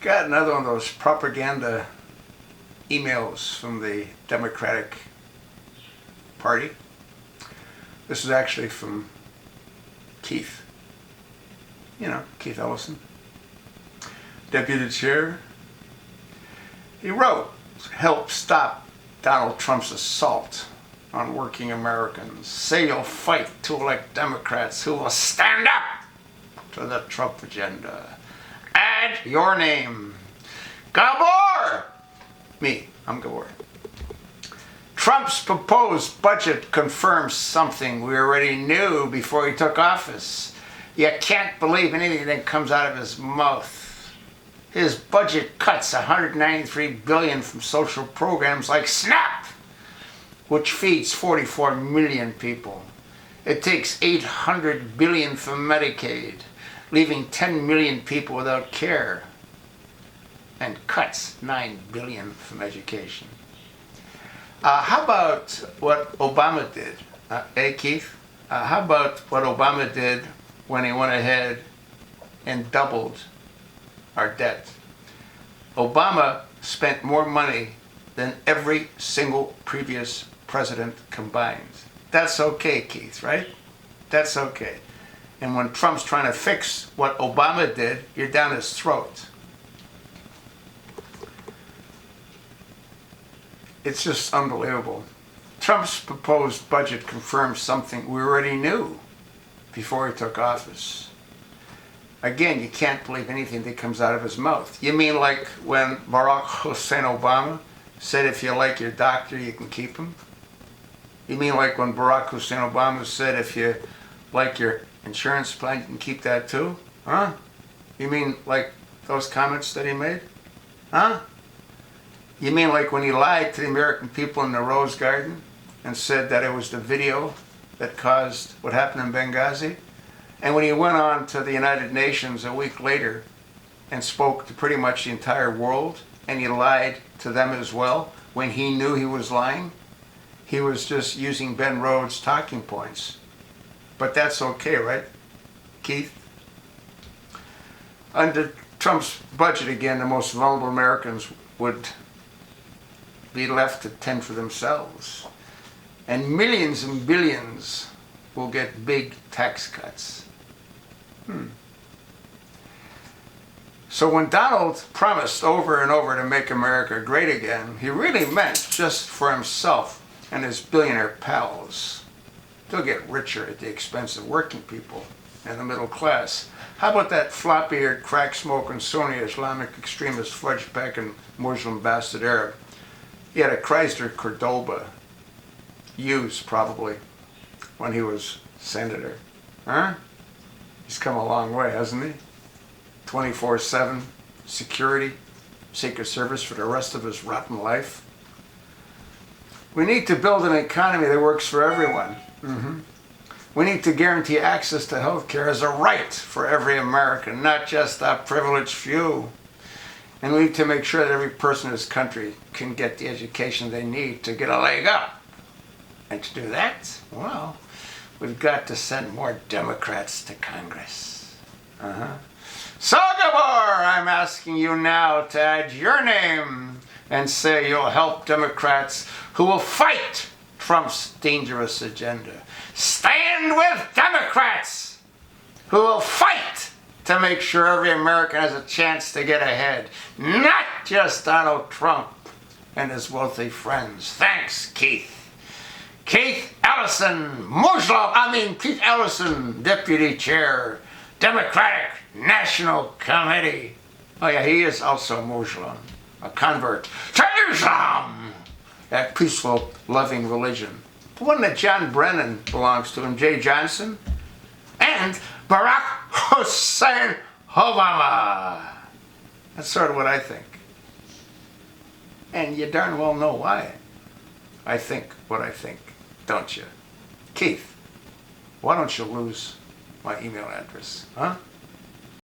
got another one of those propaganda emails from the Democratic Party. This is actually from Keith. You know, Keith Ellison, Deputy Chair. He wrote, "Help stop Donald Trump's assault on working Americans. Say you'll fight to elect Democrats who will stand up to the Trump agenda. Add your name. Gabor!" Me, I'm Gabor. "Trump's proposed budget confirms something we already knew before he took office. You can't believe anything that comes out of his mouth. His budget cuts $193 billion from social programs like SNAP, which feeds 44 million people. It takes $800 billion from Medicaid, leaving 10 million people without care, and cuts $9 billion from education. How about what Obama did? Hey, Keith? How about what Obama did when he went ahead and doubled our debt? Obama spent more money than every single previous president combined. That's okay, Keith, right? That's okay. And when Trump's trying to fix what Obama did, you're down his throat. It's just unbelievable. Trump's proposed budget confirms something we already knew before he took office. Again, you can't believe anything that comes out of his mouth. You mean like when Barack Hussein Obama said if you like your doctor, you can keep him? You mean like when Barack Hussein Obama said if you like your insurance plan, you can keep that too? Huh? You mean like those comments that he made? Huh? You mean like when he lied to the American people in the Rose Garden and said that it was the video that caused what happened in Benghazi? And when he went on to the United Nations a week later and spoke to pretty much the entire world, and he lied to them as well when he knew he was lying? He was just using Ben Rhodes' talking points. But that's okay, right, Keith? Under Trump's budget, again, the most vulnerable Americans would be left to tend for themselves. And millions and billions will get big tax cuts. So when Donald promised over and over to make America great again, he really meant just for himself and his billionaire pals. They'll get richer at the expense of working people and the middle class. How about that floppy-eared, crack-smoking, Sunni Islamic extremist, fudge-packing Muslim bastard Arab? He had a Chrysler Cordoba, used probably, when he was senator. Huh? He's come a long way, hasn't he? 24/7 security, Secret Service for the rest of his rotten life. We need to build an economy that works for everyone. We need to guarantee access to health care as a right for every American, not just a privileged few. And we need to make sure that every person in this country can get the education they need to get a leg up. And to do that, well, we've got to send more Democrats to Congress. So, Gabor, I'm asking you now to add your name and say you'll help Democrats who will fight Trump's dangerous agenda. Stand with Democrats who will fight to make sure every American has a chance to get ahead, not just Donald Trump and his wealthy friends. Thanks, Keith. Keith Ellison, Keith Ellison, Deputy Chair, Democratic National Committee. Oh yeah, he is also Muslim, a convert to Islam, that peaceful, loving religion. The one that John Brennan belongs to, and Jay Johnson, and Barack Hussein Obama. That's sort of what I think. And you darn well know why I think what I think, don't you? Keith, why don't you lose my email address, huh?